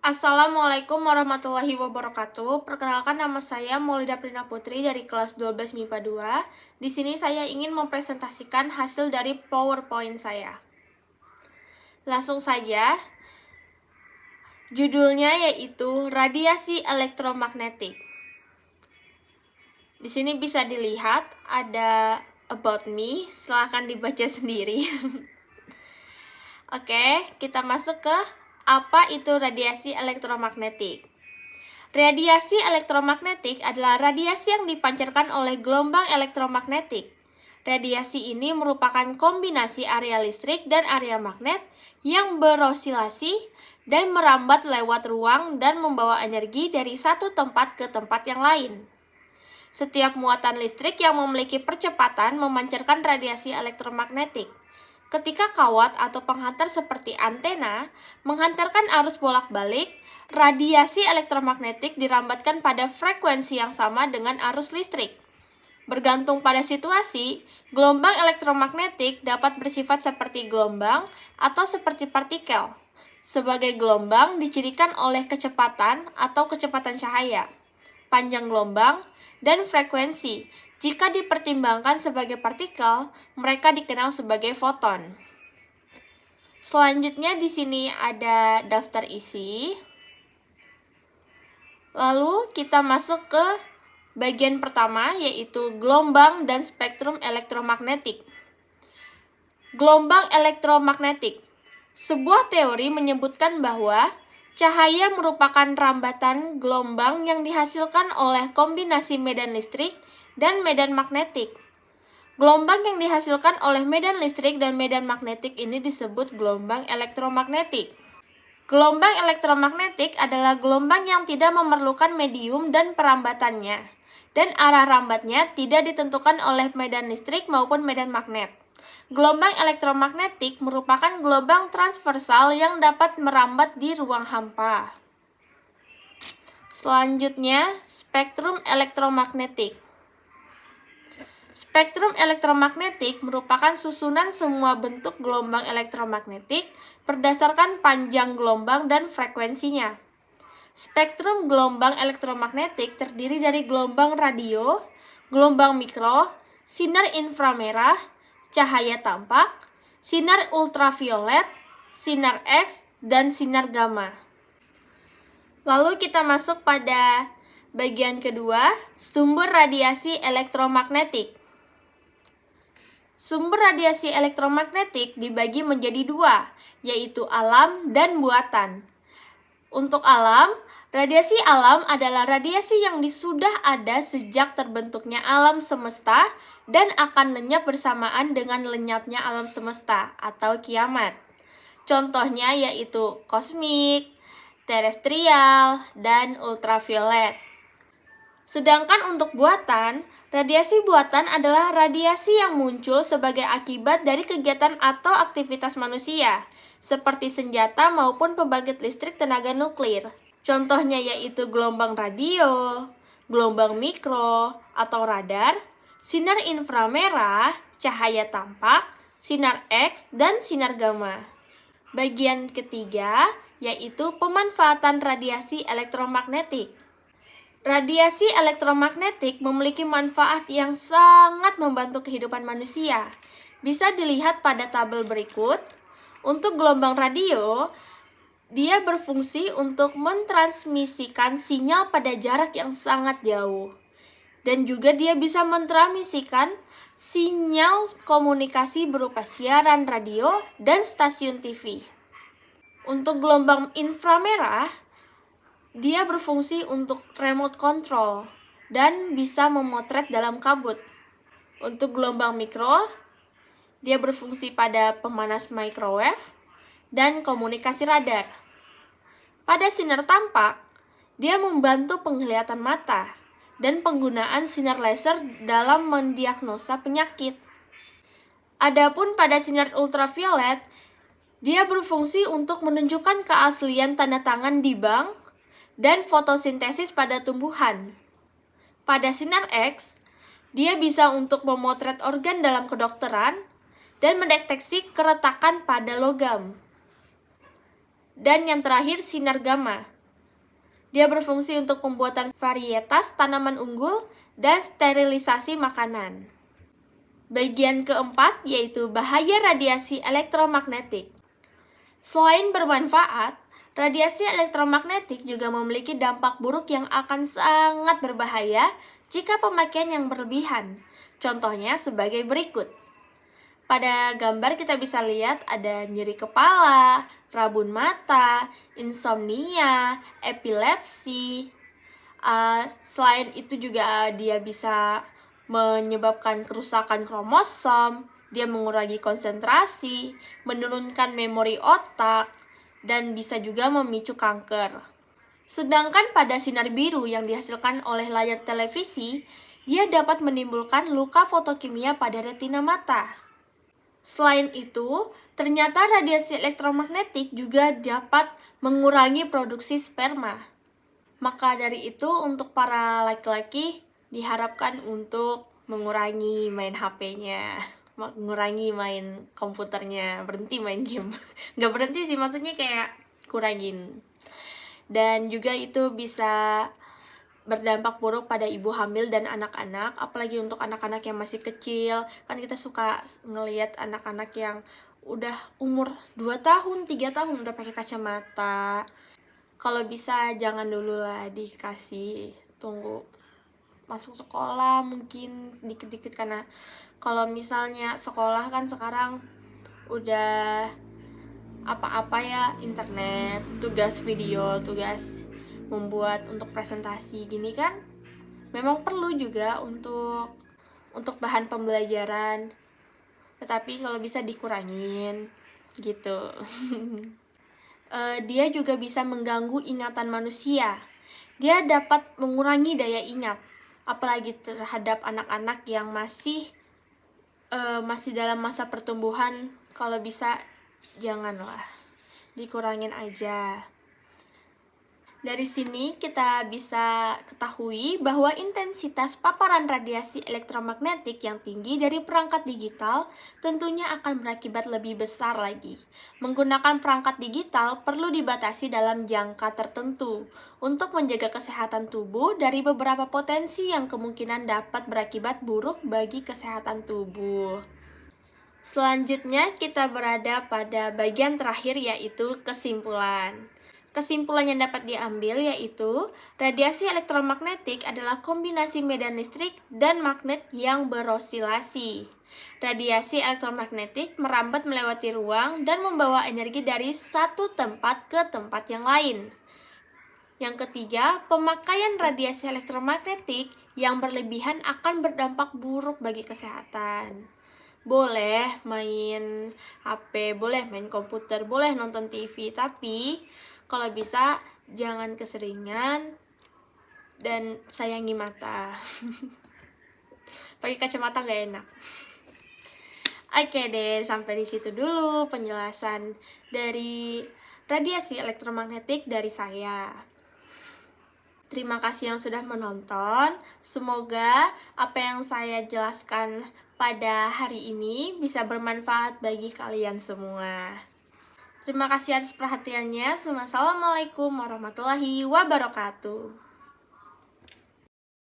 Assalamualaikum warahmatullahi wabarakatuh. Perkenalkan, nama saya Maulida Prina Putri dari kelas 12 MIPA 2. Di sini saya ingin mempresentasikan hasil dari PowerPoint saya. Langsung saja. Judulnya yaitu radiasi elektromagnetik. Di sini bisa dilihat ada about me, silahkan dibaca sendiri. Oke, kita masuk ke apa itu radiasi elektromagnetik. Radiasi elektromagnetik adalah radiasi yang dipancarkan oleh gelombang elektromagnetik. Radiasi ini merupakan kombinasi area listrik dan area magnet yang berosilasi dan merambat lewat ruang dan membawa energi dari satu tempat ke tempat yang lain. Setiap muatan listrik yang memiliki percepatan memancarkan radiasi elektromagnetik. Ketika kawat atau penghantar seperti antena menghantarkan arus bolak-balik, radiasi elektromagnetik dirambatkan pada frekuensi yang sama dengan arus listrik. Bergantung pada situasi, gelombang elektromagnetik dapat bersifat seperti gelombang atau seperti partikel. Sebagai gelombang dicirikan oleh kecepatan atau kecepatan cahaya, panjang gelombang, dan frekuensi. Jika dipertimbangkan sebagai partikel, mereka dikenal sebagai foton. Selanjutnya di sini ada daftar isi. Lalu kita masuk ke bagian pertama, yaitu gelombang dan spektrum elektromagnetik. Gelombang elektromagnetik. Sebuah teori menyebutkan bahwa cahaya merupakan rambatan gelombang yang dihasilkan oleh kombinasi medan listrik dan medan magnetik. Gelombang yang dihasilkan oleh medan listrik dan medan magnetik ini disebut gelombang elektromagnetik. Gelombang elektromagnetik adalah gelombang yang tidak memerlukan medium dan perambatannya, dan arah rambatnya tidak ditentukan oleh medan listrik maupun medan magnet. Gelombang elektromagnetik merupakan gelombang transversal yang dapat merambat di ruang hampa. Selanjutnya, spektrum elektromagnetik. Spektrum elektromagnetik merupakan susunan semua bentuk gelombang elektromagnetik berdasarkan panjang gelombang dan frekuensinya. Spektrum gelombang elektromagnetik terdiri dari gelombang radio, gelombang mikro, sinar inframerah, cahaya tampak, sinar ultraviolet, sinar X, dan sinar gamma. Lalu kita masuk pada bagian kedua, sumber radiasi elektromagnetik. Sumber radiasi elektromagnetik dibagi menjadi dua, yaitu alam dan buatan. Untuk alam, radiasi alam adalah radiasi yang sudah ada sejak terbentuknya alam semesta dan akan lenyap bersamaan dengan lenyapnya alam semesta atau kiamat. Contohnya yaitu kosmik, terestrial, dan ultraviolet. Sedangkan untuk buatan, radiasi buatan adalah radiasi yang muncul sebagai akibat dari kegiatan atau aktivitas manusia, seperti senjata maupun pembangkit listrik tenaga nuklir. Contohnya yaitu gelombang radio, gelombang mikro atau radar, sinar inframerah, cahaya tampak, sinar X, dan sinar gamma. Bagian ketiga yaitu pemanfaatan radiasi elektromagnetik. Radiasi elektromagnetik memiliki manfaat yang sangat membantu kehidupan manusia. Bisa dilihat pada tabel berikut. Untuk gelombang radio, dia berfungsi untuk mentransmisikan sinyal pada jarak yang sangat jauh. Dan juga dia bisa mentransmisikan sinyal komunikasi berupa siaran radio dan stasiun TV. Untuk gelombang inframerah, dia berfungsi untuk remote control dan bisa memotret dalam kabut. Untuk gelombang mikro, dia berfungsi pada pemanas microwave dan komunikasi radar. Pada sinar tampak, dia membantu penglihatan mata dan penggunaan sinar laser dalam mendiagnosa penyakit. Adapun pada sinar ultraviolet, dia berfungsi untuk menunjukkan keaslian tanda tangan di bank dan fotosintesis pada tumbuhan. Pada sinar X, dia bisa untuk memotret organ dalam kedokteran dan mendeteksi keretakan pada logam. Dan yang terakhir, sinar gamma. Dia berfungsi untuk pembuatan varietas tanaman unggul dan sterilisasi makanan. Bagian keempat yaitu bahaya radiasi elektromagnetik. Selain bermanfaat, radiasi elektromagnetik juga memiliki dampak buruk yang akan sangat berbahaya jika pemakaian yang berlebihan. Contohnya sebagai berikut. Pada gambar kita bisa lihat ada nyeri kepala, rabun mata, insomnia, epilepsi. Selain itu juga dia bisa menyebabkan kerusakan kromosom, dia mengurangi konsentrasi, menurunkan memori otak, dan bisa juga memicu kanker. Sedangkan pada sinar biru yang dihasilkan oleh layar televisi, dia dapat menimbulkan luka fotokimia pada retina mata. Selain itu, ternyata radiasi elektromagnetik juga dapat mengurangi produksi sperma. Maka dari itu, untuk para laki-laki diharapkan untuk mengurangi main HP-nya, mengurangi main komputernya, berhenti main game. Nggak berhenti sih, maksudnya kayak kurangin. Dan juga itu bisa berdampak buruk pada ibu hamil dan anak-anak, apalagi untuk anak-anak yang masih kecil. Kan kita suka ngelihat anak-anak yang udah umur 2 tahun, 3 tahun udah pakai kacamata. Kalau bisa jangan dulu lah dikasih, tunggu masuk sekolah mungkin dikit-dikit, karena kalau misalnya sekolah kan sekarang udah apa-apa ya, internet, tugas video, tugas membuat untuk presentasi gini kan memang perlu juga untuk bahan pembelajaran, tetapi kalau bisa dikurangin gitu. Dia juga bisa mengganggu ingatan manusia. Dia dapat mengurangi daya ingat, apalagi terhadap anak-anak yang masih dalam masa pertumbuhan. Kalau bisa janganlah, dikurangin aja. Dari sini kita bisa ketahui bahwa intensitas paparan radiasi elektromagnetik yang tinggi dari perangkat digital tentunya akan berakibat lebih besar lagi. Menggunakan perangkat digital perlu dibatasi dalam jangka tertentu untuk menjaga kesehatan tubuh dari beberapa potensi yang kemungkinan dapat berakibat buruk bagi kesehatan tubuh. Selanjutnya kita berada pada bagian terakhir, yaitu kesimpulan. Kesimpulan yang dapat diambil yaitu radiasi elektromagnetik adalah kombinasi medan listrik dan magnet yang berosilasi. Radiasi elektromagnetik merambat melewati ruang dan membawa energi dari satu tempat ke tempat yang lain. Yang ketiga, pemakaian radiasi elektromagnetik yang berlebihan akan berdampak buruk bagi kesehatan. Boleh main HP, boleh main komputer, boleh nonton TV, tapi kalau bisa jangan keseringan dan sayangi mata. Pakai kacamata nggak enak. Oke deh, sampai di situ dulu penjelasan dari radiasi elektromagnetik dari saya. Terima kasih yang sudah menonton. Semoga apa yang saya jelaskan pada hari ini bisa bermanfaat bagi kalian semua. Terima kasih atas perhatiannya. Wassalamualaikum warahmatullahi wabarakatuh.